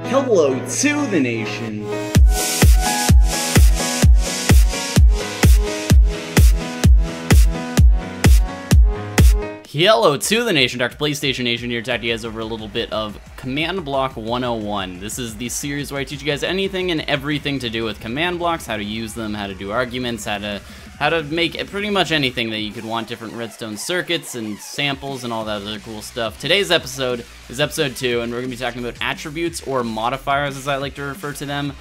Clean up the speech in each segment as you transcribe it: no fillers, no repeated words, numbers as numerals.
Hello to the nation. Hello to the nation, DrPlaystation Nation here to talk to you guys over a little bit of Command Block 101. This is the series where I teach you guys anything and everything to do with command blocks, how to use them, how to do arguments, how to make pretty much anything that you could want, different redstone circuits and samples and all that other cool stuff. Today's episode is episode 2, and we're going to be talking about attributes, or modifiers as I like to refer to them.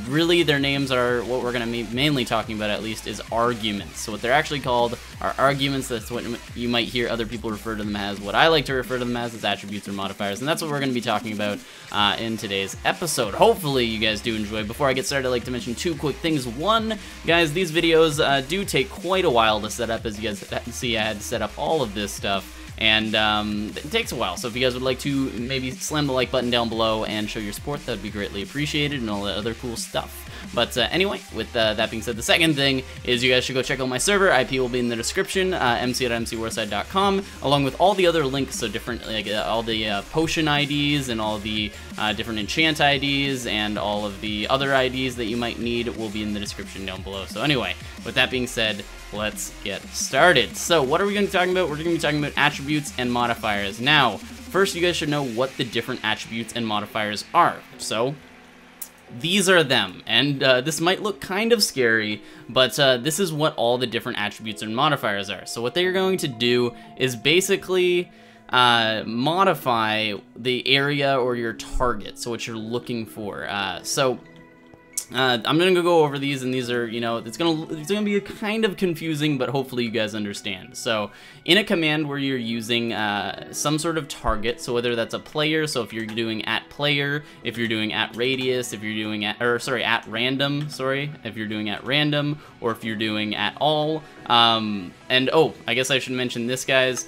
Really, their names are, what we're going to be mainly talking about at least, is arguments. So what they're actually called are arguments. That's what you might hear other people refer to them as. What I like to refer to them as is attributes or modifiers, and that's what we're going to be talking about in today's episode. Hopefully you guys do enjoy. Before I get started, I'd like to mention 2 quick things. One, guys, these videos do take quite a while to set up. As you guys can see, I had to set up all of this stuff, and it takes a while. So if you guys would like to maybe slam the like button down below and show your support, that would be greatly appreciated, and all that other cool stuff. But anyway, with that being said, the second thing is you guys should go check out my server. IP will be in the description, mc.mcwarside.com, along with all the other links, so different, like all the potion IDs and all the different enchant IDs and all of the other IDs that you might need will be in the description down below. So anyway, with that being said, let's get started. So what are we going to be talking about? We're going to be talking about attributes and modifiers. Now, first you guys should know what the different attributes and modifiers are. So these are them, and this might look kind of scary, but this is what all the different attributes and modifiers are. So what they're going to do is basically modify the area or your target, so what you're looking for. I'm gonna go over these, and these are, you know, it's gonna be kind of confusing, but hopefully you guys understand. So in a command where you're using some sort of target, so whether that's a player, so if you're doing @player, if you're doing @radius, if you're doing @random, if you're doing @random, or if you're doing @all, and oh, I guess I should mention this, guys.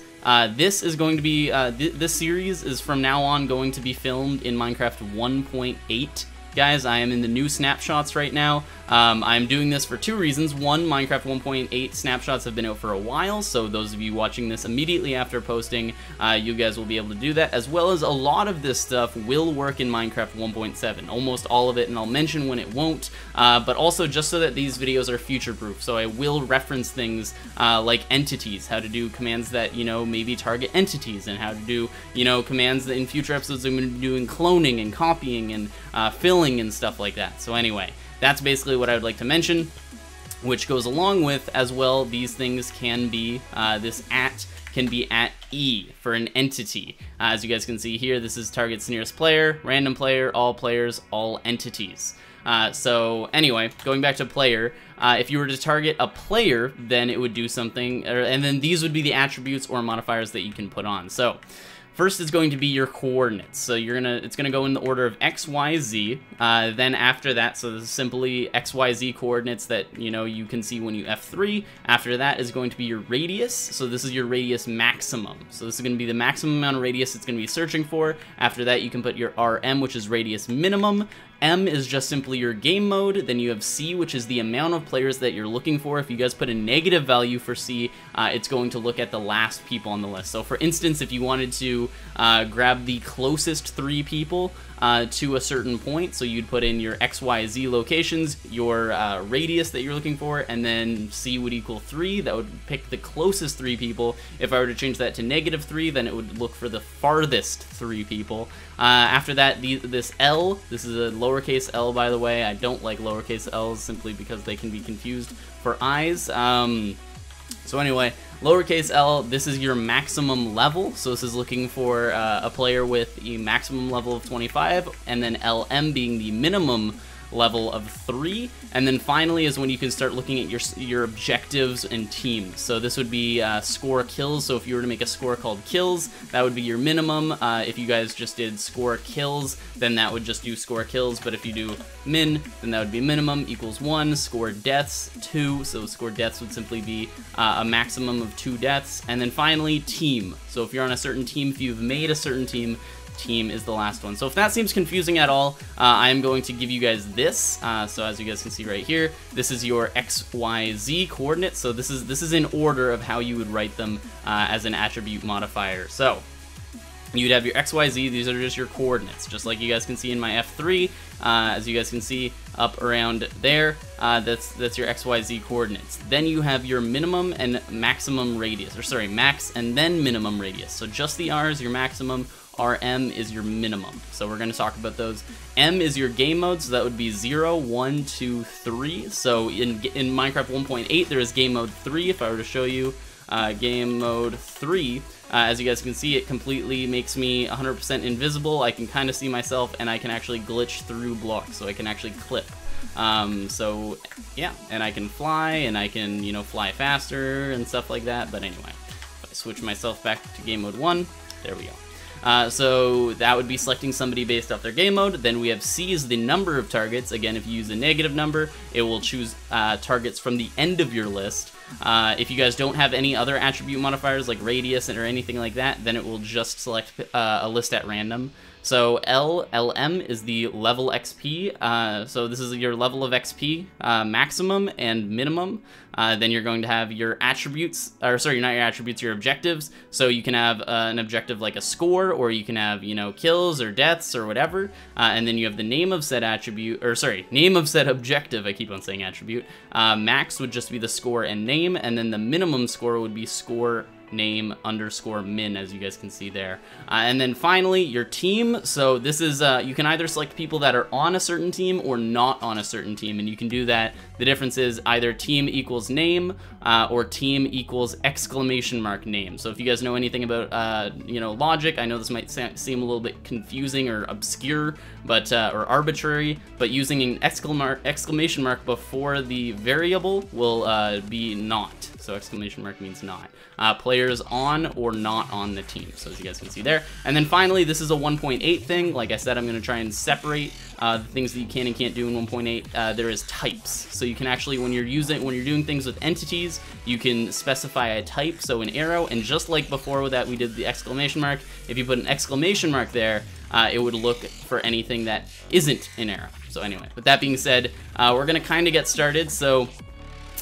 This is going to be this series is from now on going to be filmed in Minecraft 1.8. Guys, I am in the new snapshots right now. I'm doing this for 2 reasons. One, Minecraft 1.8 snapshots have been out for a while, so those of you watching this immediately after posting, you guys will be able to do that, as well as a lot of this stuff will work in Minecraft 1.7, almost all of it, and I'll mention when it won't, but also just so that these videos are future-proof, so I will reference things like entities, how to do commands that, you know, maybe target entities, and how to do, you know, commands that in future episodes I'm going to be doing cloning and copying and filling and stuff like that. So anyway, that's basically what I would like to mention, which goes along with, as well, these things can be, this can be @E for an entity. As you guys can see here, this is target's nearest player, random player, all players, all entities. So anyway, going back to player, if you were to target a player, then it would do something, and then these would be the attributes or modifiers that you can put on. So first is going to be your coordinates. So it's gonna go in the order of X, Y, Z. Then after that, so this is simply X, Y, Z coordinates that, you know, you can see when you F3. After that is going to be your radius. So this is your radius maximum. So this is gonna be the maximum amount of radius it's gonna be searching for. After that, you can put your RM, which is radius minimum. M is just simply your game mode. Then you have C, which is the amount of players that you're looking for. If you guys put a negative value for C, it's going to look at the last people on the list. So for instance, if you wanted to grab the closest 3 people to a certain point, so you'd put in your X, Y, Z locations, your radius that you're looking for, and then C would equal 3. That would pick the closest 3 people. If I were to change that to -3, then it would look for the farthest 3 people. After that, this L, this is a lowercase l, by the way. I don't like lowercase l's simply because they can be confused for eyes. So anyway, lowercase l, this is your maximum level. So this is looking for a player with a maximum level of 25, and then LM being the minimum level of 3, and then finally is when you can start looking at your objectives and teams. So this would be score kills. So if you were to make a score called kills, that would be your minimum. If you guys just did score kills, then that would just do score kills, but if you do min, then that would be minimum equals 1, score deaths 2, so score deaths would simply be a maximum of 2 deaths, and then finally team. So if you're on a certain team, if you've made a certain team, team is the last one. So if that seems confusing at all, I am going to give you guys this. So as you guys can see right here, this is your X, Y, Z coordinates. So this is in order of how you would write them as an attribute modifier. So You'd have your XYZ, these are just your coordinates, just like you guys can see in my F3, as you guys can see up around there, that's your XYZ coordinates. Then you have your minimum and maximum radius, or sorry, max and then minimum radius. So just the R is your maximum, RM is your minimum. So we're going to talk about those. M is your game mode, so that would be 0, 1, 2, 3. So in Minecraft 1.8, there is game mode 3. If I were to show you game mode 3, as you guys can see, it completely makes me 100% invisible. I can kind of see myself, and I can actually glitch through blocks, so I can actually clip. So yeah, and I can fly, and I can, you know, fly faster and stuff like that. But anyway, if I switch myself back to game mode 1, there we go. So that would be selecting somebody based off their game mode. Then we have C is the number of targets. Again, if you use a negative number, it will choose targets from the end of your list. If you guys don't have any other attribute modifiers like radius or anything like that, then it will just select a list at random. So LM is the level XP, so this is your level of XP, maximum and minimum. Then you're going to have your attributes, or sorry, not your attributes, your objectives. So you can have an objective like a score, or you can have, you know, kills or deaths or whatever. And then you have the name of said attribute, or sorry, name of said objective. I keep on saying attribute. Max would just be the score and name, and then the minimum score would be score name underscore min, as you guys can see there. And then finally, your team. So this is, you can either select people that are on a certain team or not on a certain team, and you can do that. The difference is either team equals name or team equals exclamation mark name. So if you guys know anything about, you know, logic, I know this might seem a little bit confusing or obscure, but or arbitrary, but using an exclamation mark before the variable will be not. So exclamation mark means not. Players on or not on the team, so as you guys can see there. And then finally, this is a 1.8 thing. Like I said, I'm going to try and separate the things that you can and can't do in 1.8. There is types, so you can actually, when you're doing things with entities, you can specify a type, so an arrow, and just like before that we did the exclamation mark, if you put an exclamation mark there, it would look for anything that isn't an arrow. So anyway, with that being said, we're going to kind of get started. So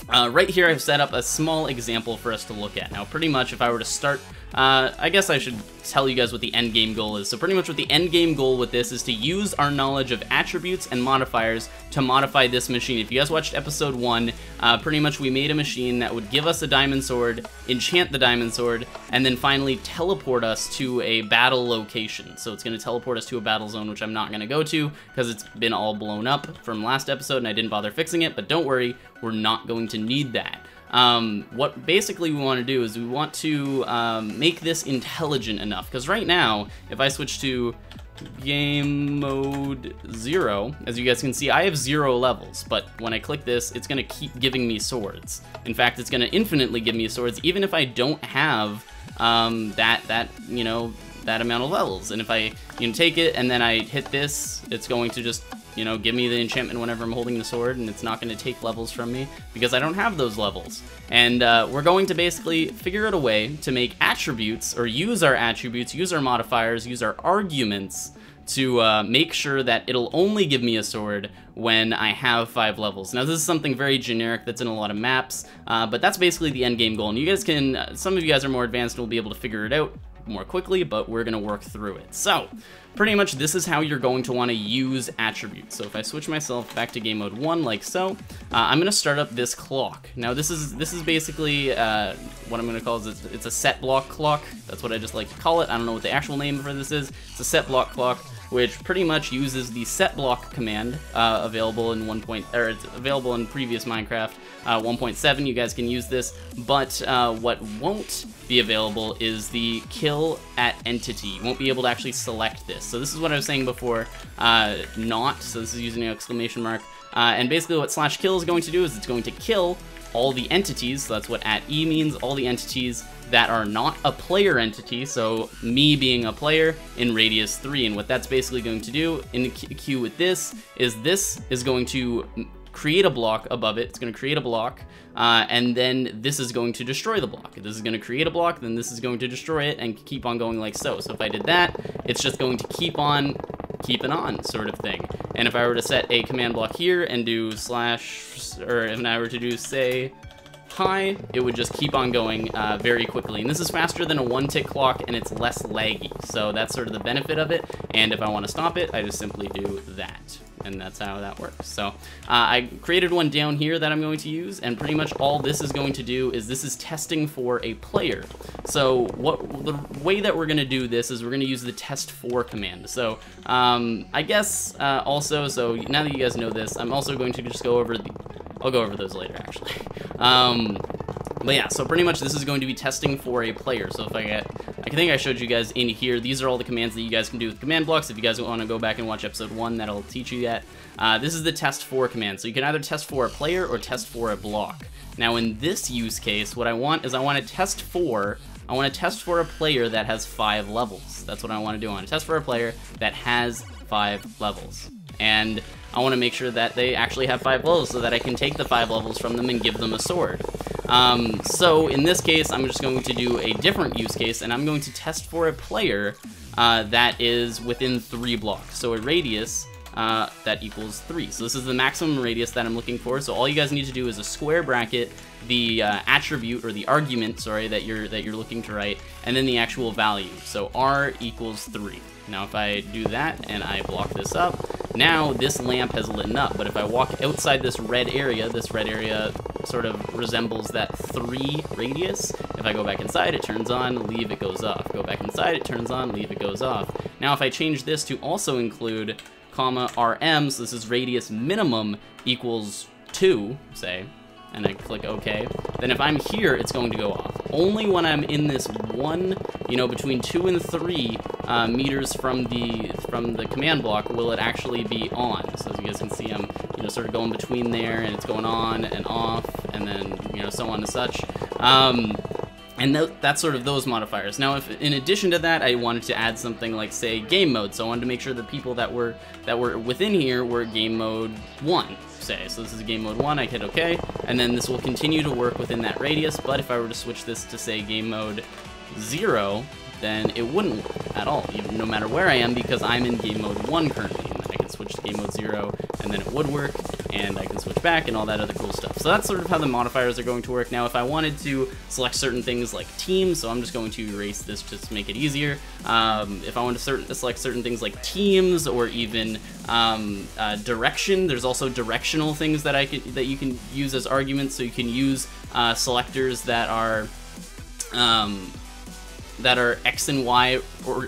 right here I've set up a small example for us to look at. Now pretty much if I were to start, I guess I should tell you guys what the end game goal is. So pretty much what the end game goal with this is to use our knowledge of attributes and modifiers to modify this machine. If you guys watched episode 1, pretty much we made a machine that would give us a diamond sword, enchant the diamond sword, and then finally teleport us to a battle location. So it's going to teleport us to a battle zone, which I'm not going to go to because it's been all blown up from last episode and I didn't bother fixing it, but don't worry, we're not going to need that. What basically we want to do is we want to make this intelligent enough, because right now, if I switch to game mode 0, as you guys can see, I have 0 levels, but when I click this, it's going to keep giving me swords. In fact, it's going to infinitely give me swords, even if I don't have you know, that amount of levels. And if I, you know, take it and then I hit this, it's going to just, you know, give me the enchantment whenever I'm holding the sword, and it's not going to take levels from me because I don't have those levels. And we're going to basically figure out a way to make attributes, or use our attributes, use our modifiers, use our arguments to make sure that it'll only give me a sword when I have 5 levels. Now this is something very generic that's in a lot of maps, but that's basically the end game goal. And you guys can, some of you guys are more advanced and will be able to figure it out more quickly, but we're gonna work through it. So pretty much this is how you're going to want to use attributes. So if I switch myself back to game mode 1 like so, I'm gonna start up this clock. Now this is basically what I'm gonna call is it's a set block clock. That's what I just like to call it. I don't know what the actual name for this is. It's a set block clock, which pretty much uses the set block command available in it's available in previous Minecraft 1.7. You guys can use this, but what won't be available is the kill at entity. You won't be able to actually select this. So this is what I was saying before, not, so this is using an exclamation mark, and basically what /kill is going to do is it's going to kill all the entities, so that's what @e means, all the entities that are not a player entity, so me being a player in radius 3, and what that's basically going to do in the queue with this is going to create a block above it. It's going to create a block, and then this is going to destroy the block. This is going to create a block, then this is going to destroy it, and keep on going like so. So if I did that, it's just going to keep on keeping on, sort of thing. And if I were to set a command block here and do / or if I were to do, say, high, it would just keep on going very quickly. And this is faster than a one-tick clock, and it's less laggy. So that's sort of the benefit of it. And if I want to stop it, I just simply do that. And that's how that works. So I created one down here that I'm going to use, and pretty much all this is going to do is this is testing for a player. So the way that we're going to do this is we're going to use the test for command. So I guess also, so now that you guys know this, I'm also going to just go over I'll go over those later, actually. But yeah, so pretty much this is going to be testing for a player. So if I think I showed you guys in here, these are all the commands that you guys can do with command blocks. If you guys want to go back and watch episode 1, that'll teach you that. This is the test for command. So you can either test for a player or test for a block. Now in this use case, what I want is I want to test for a player that has 5 levels. That's what I want to do. I want to test for a player that has 5 levels. And I want to make sure that they actually have 5 levels so that I can take the 5 levels from them and give them a sword. So in this case, I'm just going to do a different use case, and I'm going to test for a player that is within 3 blocks. So a radius that equals 3. So this is the maximum radius that I'm looking for. So all you guys need to do is a square bracket the attribute or the argument, sorry, that you're looking to write, and then the actual value. So r equals 3. Now if I do that and I block this up, now this lamp has lit up. But if I walk outside this red area sort of resembles that 3 radius. If I go back inside, it turns on, leave, it goes off. Go back inside, it turns on, leave, it goes off. Now if I change this to also include comma rm, so this is radius minimum equals 2, say, and I click OK, then if I'm here, it's going to go off. Only when I'm in this one, between 2 and 3 meters from the command block will it actually be on. So as you guys can see, I'm sort of going between there, and it's going on and off, and then so on and such. And that's sort of those modifiers. Now, if in addition to that, I wanted to add something like, say, game mode. So I wanted to make sure the people that were within here were game mode 1, say. So this is game mode 1, I hit OK, and then this will continue to work within that radius. But if I were to switch this to, say, game mode 0, then it wouldn't work at all, even no matter where I am, because I'm in game mode 1 currently. And then I can switch to game mode 0, and then it would work, and I can switch back and all that other cool stuff. So that's sort of how the modifiers are going to work. Now, if I wanted to select certain things like teams, so I'm just going to erase this just to make it easier. If I want to select certain things like teams or even direction, there's also directional things that you can use as arguments. So you can use selectors that are X and Y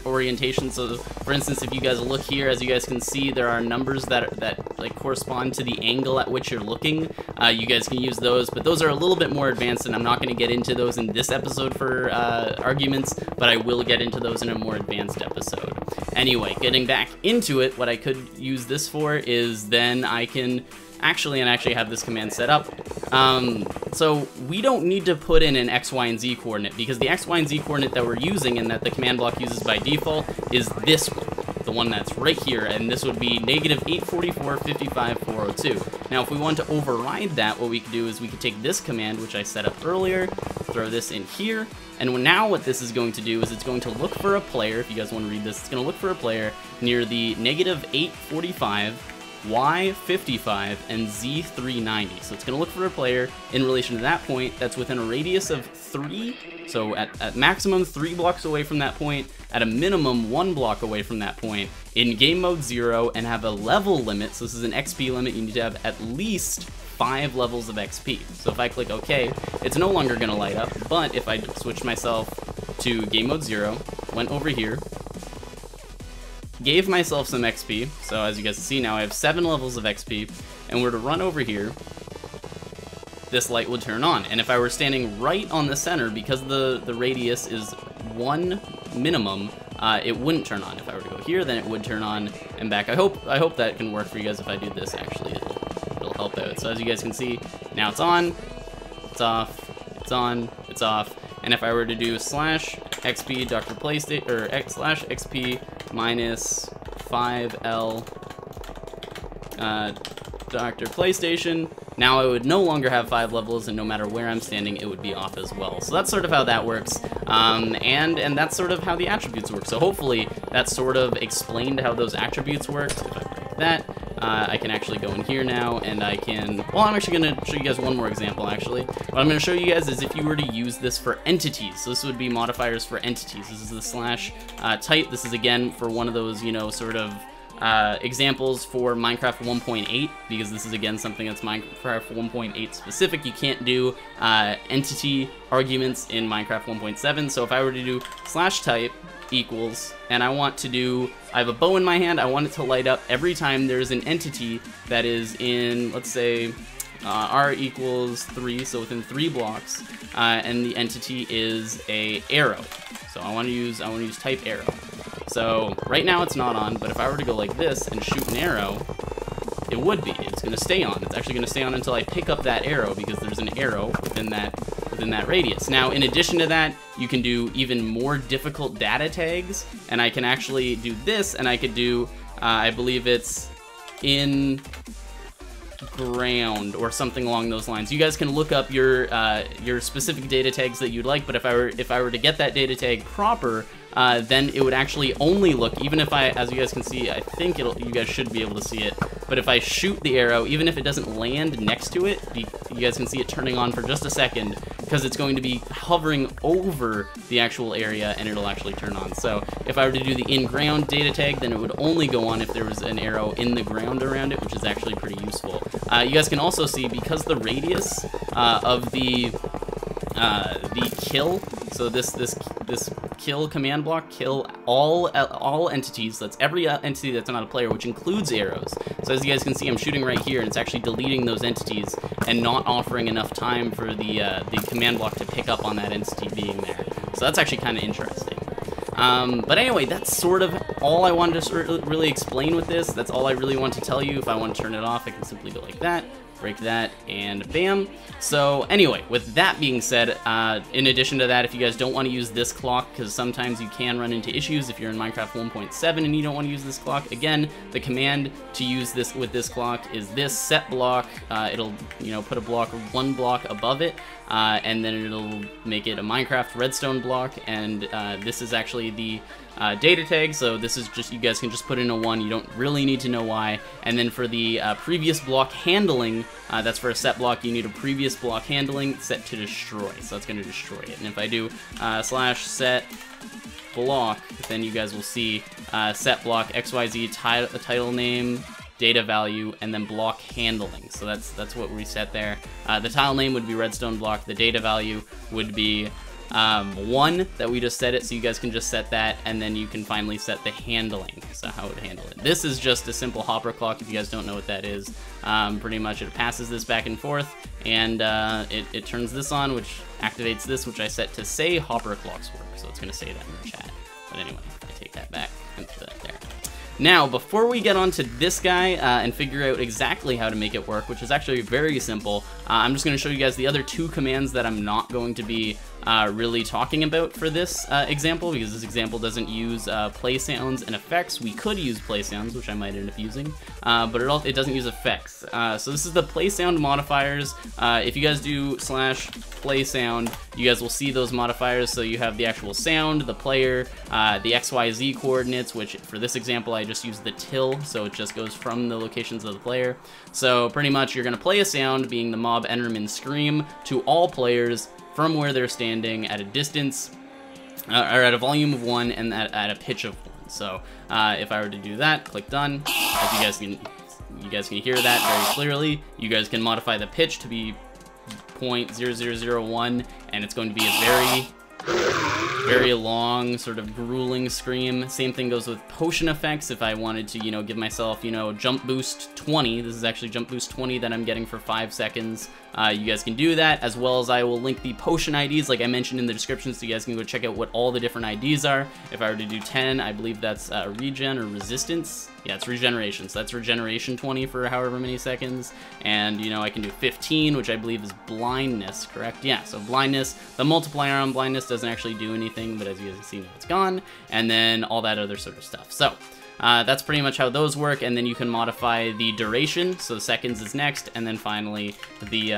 orientation. So for instance, if you guys look here, as you guys can see, there are numbers that like correspond to the angle at which you're looking. You guys can use those, but those are a little bit more advanced, and I'm not going to get into those in this episode for arguments, but I will get into those in a more advanced episode. Anyway, getting back into it, what I could use this for is then I can actually have this command set up. So we don't need to put in an X, Y, and Z coordinate, because the X, Y, and Z coordinate that we're using and that the command block uses by default is this one, the one that's right here, and this would be -844, 55, 402. Now if we want to override that, what we could do is we could take this command, which I set up earlier, throw this in here, and now what this is going to do is it's going to look for a player. If you guys want to read this, it's going to look for a player near the -845, Y55, and Z390. So it's going to look for a player in relation to that point that's within a radius of 3, so at maximum 3 blocks away from that point, at a minimum 1 block away from that point, in game mode 0, and have a level limit. So this is an XP limit. You need to have at least 5 levels of XP. So if I click OK, it's no longer going to light up, but if I switch myself to game mode 0, went over here, gave myself some XP, so as you guys can see now I have 7 levels of XP, and were to run over here, this light would turn on. And if I were standing right on the center, because the radius is 1 minimum, it wouldn't turn on. If I were to go here, then it would turn on and back. I hope that can work for you guys. If I do this, actually it'll help out. So as you guys can see, now it's on, it's off, it's on, it's off. And if I were to do /xp DrPlaystation, or /xp minus 5L DrPlaystation, now I would no longer have 5 levels, and no matter where I'm standing, it would be off as well. So that's sort of how that works, and that's sort of how the attributes work. So hopefully that sort of explained how those attributes worked. If I break that, I can actually go in here now, and I can, well, I'm actually going to show you guys one more example, actually. What I'm going to show you guys is if you were to use this for entities. So this would be modifiers for entities. This is the slash type. This is, again, for one of those, you know, sort of examples for Minecraft 1.8, because this is, again, something that's Minecraft 1.8 specific. You can't do entity arguments in Minecraft 1.7. So if I were to do slash type equals, and I want to do, I have a bow in my hand, I want it to light up every time there's an entity that is in, let's say, r equals 3, so within 3 blocks, and the entity is a arrow. So I want to use type arrow. So right now it's not on, but if I were to go like this and shoot an arrow, it would be. It's going to stay on. It's actually going to stay on until I pick up that arrow, because there's an arrow within that radius. Now, in addition to that, you can do even more difficult data tags, and I can actually do this, and I could do, I believe it's in ground or something along those lines. You guys can look up your specific data tags that you'd like, but if I were to get that data tag proper, then it would actually only look, even if I, as you guys can see, I think you guys should be able to see it, but if I shoot the arrow, even if it doesn't land next to it, you guys can see it turning on for just a second, because it's going to be hovering over the actual area, and it'll actually turn on. So if I were to do the in-ground data tag, then it would only go on if there was an arrow in the ground around it, which is actually pretty useful. You guys can also see, because the radius of the kill, so this kill command block, kill all entities, that's every entity that's not a player, which includes arrows. So as you guys can see, I'm shooting right here, and it's actually deleting those entities and not offering enough time for the command block to pick up on that entity being there. So that's actually kind of interesting. But anyway, that's sort of all I wanted to really explain with this. That's all I really want to tell you. If I want to turn it off, I can simply go like that, break that, and bam. So anyway, with that being said, in addition to that, if you guys don't want to use this clock, because sometimes you can run into issues if you're in Minecraft 1.7 and you don't want to use this clock, again, the command to use this with this clock is this set block. It'll, you know, put a block, 1 block above it, and then it'll make it a Minecraft redstone block, and this is actually the data tag, so this is just, you guys can just put in a 1, you don't really need to know why. And then for the previous block handling, that's for a set block, you need a previous block handling set to destroy, so that's going to destroy it. And if I do slash set block, then you guys will see set block XYZ title name, data value, and then block handling. So that's what we set there. The tile name would be redstone block, the data value would be 1 that we just set it, so you guys can just set that, and then you can finally set the handling, so how it would handle it. This is just a simple hopper clock, if you guys don't know what that is. Pretty much it passes this back and forth, and it turns this on, which activates this, which I set to say hopper clocks work, so it's going to say that in the chat. But anyway, I take that back and put that there. Now, before we get on to this guy and figure out exactly how to make it work, which is actually very simple, I'm just going to show you guys the other 2 commands that I'm not going to be really talking about for this example, because this example doesn't use play sounds and effects. We could use play sounds, which I might end up using, but it doesn't use effects. So this is the play sound modifiers. If you guys do slash play sound, you guys will see those modifiers. So you have the actual sound, the player, the XYZ coordinates, which for this example I just use the till, so it just goes from the locations of the player. So pretty much you're going to play a sound, being the mob enderman scream, to all players from where they're standing at a distance, or at a volume of 1 and at a pitch of 1. So if I were to do that, click done, as you guys can hear that very clearly. You guys can modify the pitch to be 0.0001, and it's going to be a very long, sort of grueling scream. Same thing goes with potion effects. If I wanted to, you know, give myself, you know, jump boost 20, this is actually jump boost 20 that I'm getting for 5 seconds. You guys can do that, as well as I will link the potion IDs, like I mentioned in the description, so you guys can go check out what all the different IDs are. If I were to do 10, I believe that's regen or resistance. Yeah, it's regeneration, so that's regeneration 20 for however many seconds. And, you know, I can do 15, which I believe is blindness, correct? Yeah, so blindness, the multiplier on blindness doesn't actually do anything, but as you guys can see, it's gone. And then all that other sort of stuff. So that's pretty much how those work, and then you can modify the duration, so seconds is next, and then finally the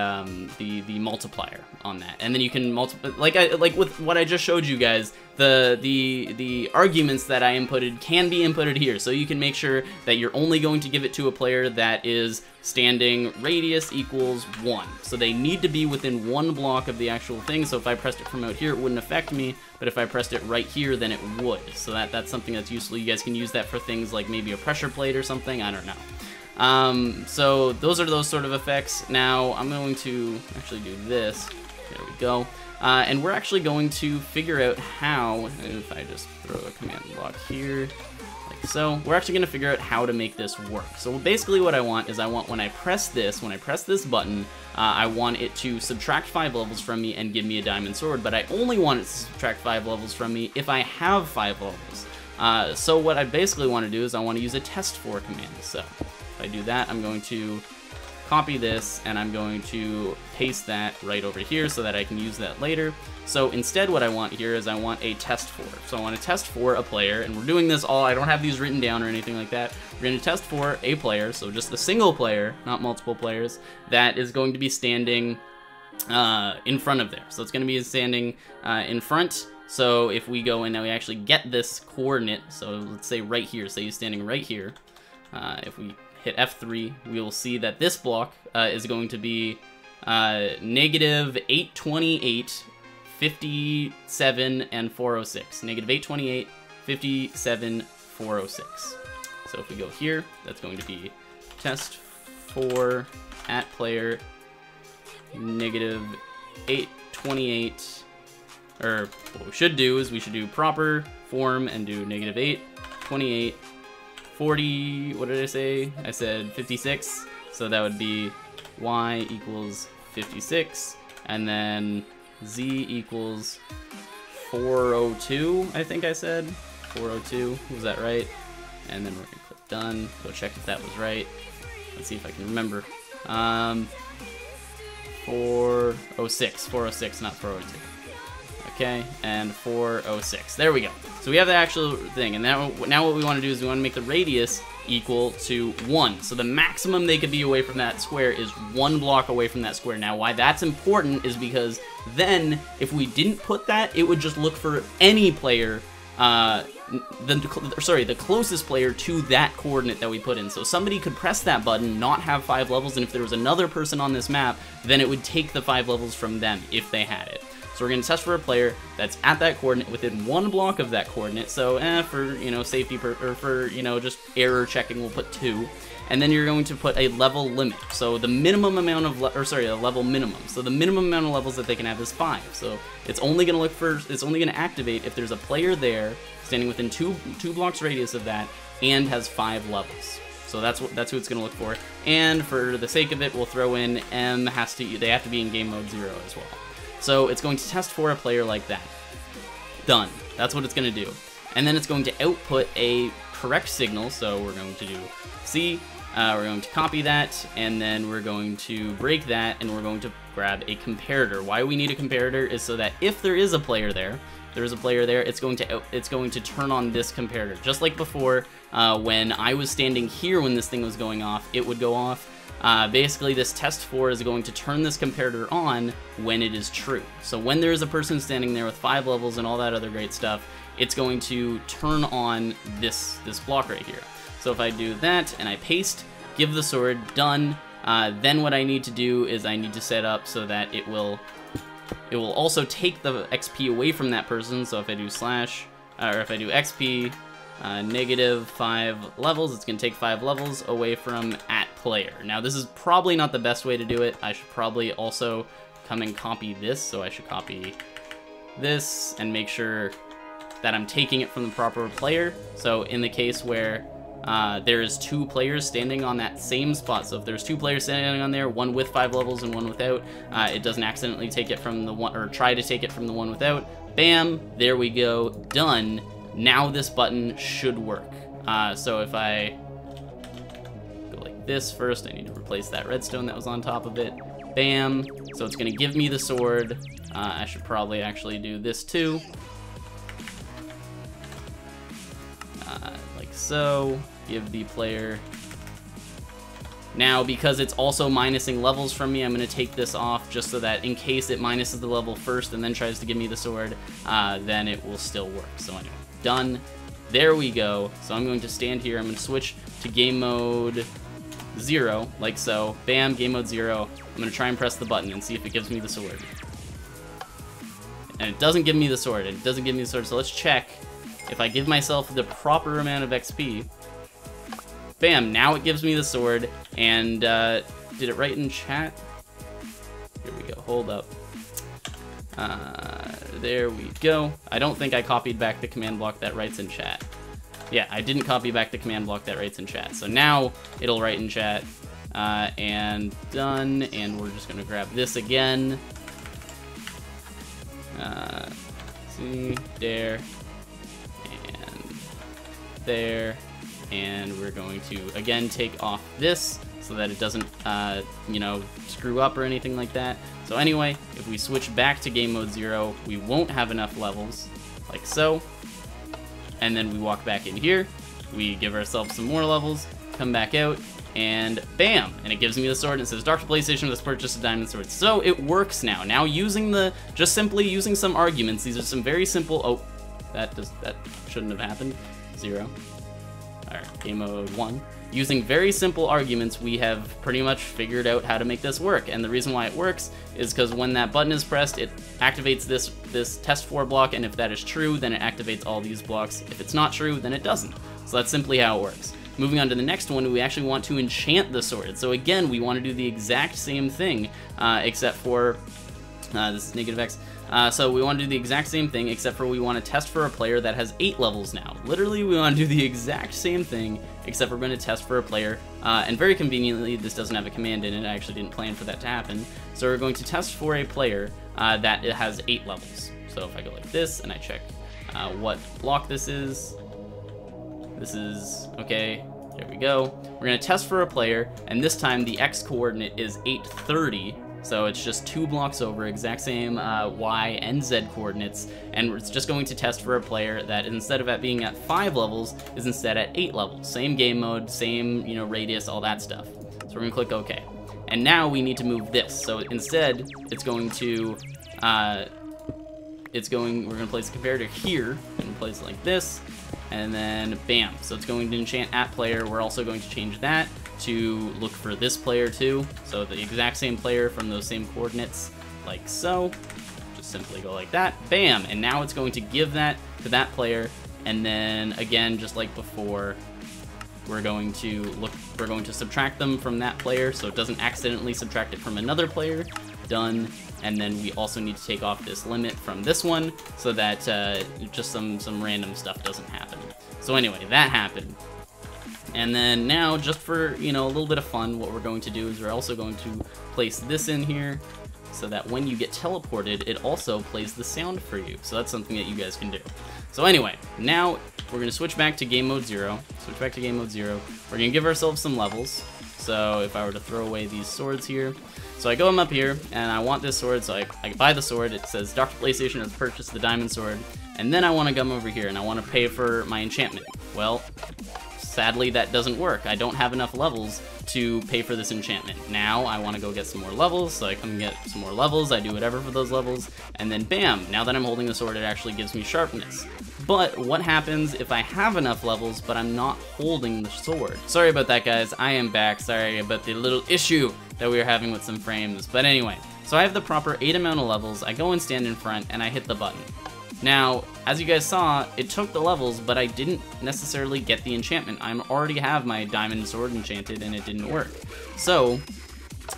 multiplier on that. And then you can multiply, like with what I just showed you guys, the arguments that I inputted can be inputted here, so you can make sure that you're only going to give it to a player that is standing radius equals 1. So they need to be within 1 block of the actual thing, so if I pressed it from out here, it wouldn't affect me, but if I pressed it right here, then it would. So that's something that's useful. You guys can use that for things like maybe a pressure plate or something, I don't know. So those are those sort of effects. Now I'm going to actually do this. There we go. And we're actually going to figure out how, if I just throw a command block here, like so, we're actually going to figure out how to make this work. So basically what I want is when I press this button, I want it to subtract 5 levels from me and give me a diamond sword, but I only want it to subtract 5 levels from me if I have 5 levels. So what I basically want to do is I want to use a test for command. So if I do that, I'm going to copy this, and I'm going to paste that right over here so that I can use that later. So instead what I want here is I want a test for. So I want to test for a player, and we're doing this all, I don't have these written down or anything like that. We're going to test for a player, so just a single player, not multiple players, that is going to be standing in front of there. So it's going to be standing in front. So if we go and now we actually get this coordinate, so let's say right here, say he's standing right here. If we hit F3, we will see that this block is going to be negative 828, 57, and 406. Negative 828, 57, 406. So if we go here, that's going to be test for at player negative 828, or what we should do is we should do proper form and do negative 828, 40, what did I say? I said 56, so that would be y equals 56, and then z equals 402, I think I said. 402, was that right? And then we're gonna click done, go check if that was right. Let's see if I can remember. 406, not 402. Okay, and 406. There we go. So we have the actual thing, and now what we want to do is we want to make the radius equal to 1. So the maximum they could be away from that square is 1 block away from that square. Now why that's important is because then if we didn't put that, it would just look for any player, the closest player to that coordinate that we put in. So somebody could press that button, not have 5 levels, and if there was another person on this map, then it would take the 5 levels from them if they had it. So we're going to test for a player that's at that coordinate within 1 block of that coordinate. So for, you know, safety or for, you know, just error checking, we'll put 2. And then you're going to put a level limit. So the minimum amount of, a level minimum. So the minimum amount of levels that they can have is 5. So it's only going to look for, it's only going to activate if there's a player there standing within 2 blocks radius of that and has 5 levels. So that's who it's going to look for. And for the sake of it, we'll throw in they have to be in game mode 0 as well. So it's going to test for a player like that. Done. That's what it's going to do. And then it's going to output a correct signal. So we're going to do C. We're going to copy that, and then we're going to break that, and we're going to grab a comparator. Why we need a comparator is so that if there is a player there, it's going to turn on this comparator. Just like before, when I was standing here when this thing was going off, it would go off. Basically, this test for is going to turn this comparator on when it is true. So when there is a person standing there with 5 levels and all that other great stuff, it's going to turn on this block right here. So if I do that and I paste, give the sword, done, then what I need to do is I need to set up so that it will also take the XP away from that person. So if I do if I do XP, negative 5 levels, it's going to take 5 levels away from at player. Now this is probably not the best way to do it. I should probably also come and copy this. So I should copy this and make sure that I'm taking it from the proper player. So in the case where there's 2 players standing on that same spot. So if there's 2 players standing on there, one with 5 levels and one without, it doesn't accidentally take it from the one, or try to take it from the one without. Bam, there we go, done. Now this button should work. So if I go like this first, I need to replace that redstone that was on top of it. Bam, so it's gonna give me the sword. I should probably actually do this too. Like so, give the player Now, because it's also minusing levels from me, I'm going to take this off just so that in case it minuses the level first and then tries to give me the sword, then it will still work. So anyway, done. There we go. So I'm going to stand here. I'm going to switch to game mode 0, like so. Bam, game mode 0. I'm going to try and press the button and see if it gives me the sword. And it doesn't give me the sword. It doesn't give me the sword. So let's check if I give myself the proper amount of XP. Bam, now it gives me the sword, and did it write in chat? Here we go, hold up. There we go. I don't think I copied back the command block that writes in chat. Yeah, I didn't copy back the command block that writes in chat. So now it'll write in chat, and done, and we're just gonna grab this again. See, there, and there. And we're going to, again, take off this so that it doesn't, you know, screw up or anything like that. So anyway, if we switch back to game mode 0, we won't have enough levels, like so. And then we walk back in here, we give ourselves some more levels, come back out, and bam! And it gives me the sword, and it says, DrPlaystation has purchased a diamond sword. So it works now. Now using just simply using some arguments, these are some very simple, oh, that shouldn't have happened, 0. Alright, game mode 1. Using very simple arguments, we have pretty much figured out how to make this work. And the reason why it works is because when that button is pressed, it activates this test for block, and if that is true, then it activates all these blocks. If it's not true, then it doesn't. So that's simply how it works. Moving on to the next one, we actually want to enchant the sword. So again, we want to do the exact same thing, except for, this is negative X. So we want to do the exact same thing, except for we want to test for a player that has 8 levels now. Literally, we want to do the exact same thing, except we're going to test for a player, and very conveniently, this doesn't have a command in it. I actually didn't plan for that to happen. So we're going to test for a player that has 8 levels. So if I go like this, and I check what block this is, okay, there we go. We're going to test for a player, and this time the X coordinate is 830. So it's just 2 blocks over, exact same Y and Z coordinates, and it's just going to test for a player that instead of it being at 5 levels, is instead at 8 levels. Same game mode, same, you know, radius, all that stuff. So we're gonna click OK. And now we need to move this. So instead, it's going to, we're gonna place a comparator here, and place it like this, and then bam. So it's going to enchant at player. We're also going to change that to look for this player too. So the exact same player from those same coordinates, like so. Just simply go like that, bam, and now it's going to give that to that player, and then again, just like before, we're going to subtract them from that player so it doesn't accidentally subtract it from another player. Done. And then we also need to take off this limit from this one so that just some random stuff doesn't happen. So anyway, that happened. And then now, just for, you know, a little bit of fun, what we're going to do is we're also going to place this in here so that when you get teleported, it also plays the sound for you. So that's something that you guys can do. So anyway, now we're going to switch back to game mode 0. Switch back to game mode 0. We're going to give ourselves some levels. So if I were to throw away these swords here, so I go up here, and I want this sword, so I buy the sword. It says DrPlaystation has purchased the diamond sword, and then I want to come over here, and I want to pay for my enchantment. Well, sadly, that doesn't work. I don't have enough levels to pay for this enchantment. Now, I want to go get some more levels, so I come get some more levels, I do whatever for those levels, and then bam, now that I'm holding the sword, it actually gives me sharpness. But what happens if I have enough levels, but I'm not holding the sword? Sorry about that, guys. I am back. Sorry about the little issue that we were having with some frames. But anyway, so I have the proper 8 amount of levels. I go and stand in front, and I hit the button. Now, as you guys saw, it took the levels, but I didn't necessarily get the enchantment. I already have my diamond sword enchanted, and it didn't work. So,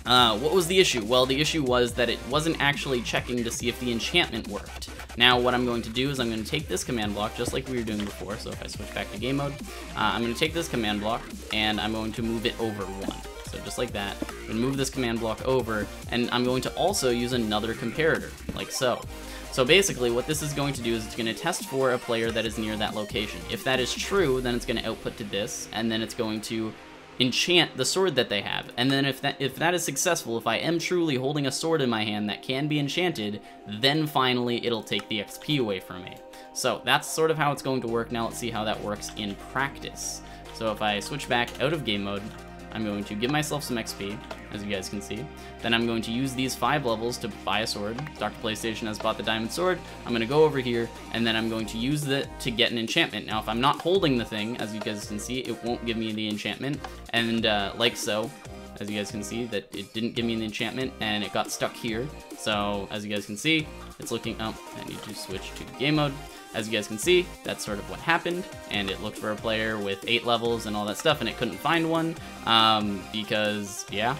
what was the issue? Well, the issue was that it wasn't actually checking to see if the enchantment worked. Now, what I'm going to do is I'm going to take this command block, just like we were doing before. So if I switch back to game mode, I'm going to take this command block, and I'm going to move it over 1. So just like that. I'm going to move this command block over, and I'm going to also use another comparator, like so. So basically, what this is going to do is it's going to test for a player that is near that location. If that is true, then it's going to output to this, and then it's going to enchant the sword that they have. And then if that is successful, if I am truly holding a sword in my hand that can be enchanted, then finally it'll take the XP away from me. So that's sort of how it's going to work. Now let's see how that works in practice. So if I switch back out of game mode, I'm going to give myself some XP, as you guys can see. Then I'm going to use these 5 levels to buy a sword. DrPlaystation has bought the diamond sword. I'm going to go over here, and then I'm going to use it to get an enchantment. Now, if I'm not holding the thing, as you guys can see, it won't give me the enchantment. And like so, as you guys can see, that it didn't give me an enchantment, and it got stuck here. So, as you guys can see, it's looking... Oh, I need to switch to game mode. As you guys can see, that's sort of what happened, and it looked for a player with 8 levels and all that stuff, and it couldn't find one, because, yeah.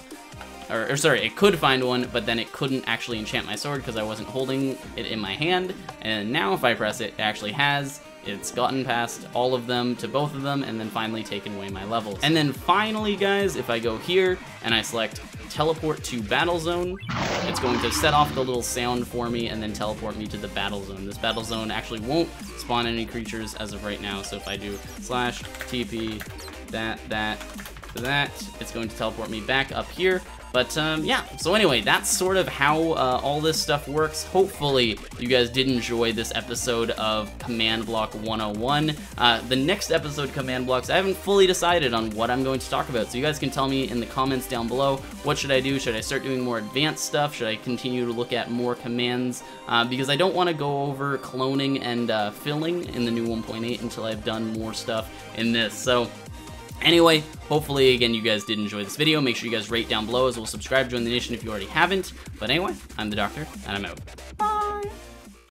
Or sorry, it could find one, but then it couldn't actually enchant my sword because I wasn't holding it in my hand, and now if I press it, it actually has. It's gotten past all of them to both of them, and then finally taken away my levels. And then finally, guys, if I go here, and I select teleport to battle zone, it's going to set off the little sound for me and then teleport me to the battle zone. This battle zone actually won't spawn any creatures as of right now, so if I do /TP that, it's going to teleport me back up here. But yeah, so anyway, that's sort of how all this stuff works. Hopefully you guys did enjoy this episode of Command Block 101. The next episode, Command Blocks, I haven't fully decided on what I'm going to talk about, so you guys can tell me in the comments down below, what should I do? Should I start doing more advanced stuff? Should I continue to look at more commands? Because I don't want to go over cloning and filling in the new 1.8 until I've done more stuff in this. So anyway, hopefully, again, you guys did enjoy this video. Make sure you guys rate down below as well. Subscribe, join the nation if you already haven't. But anyway, I'm the Doctor, and I'm out. Bye!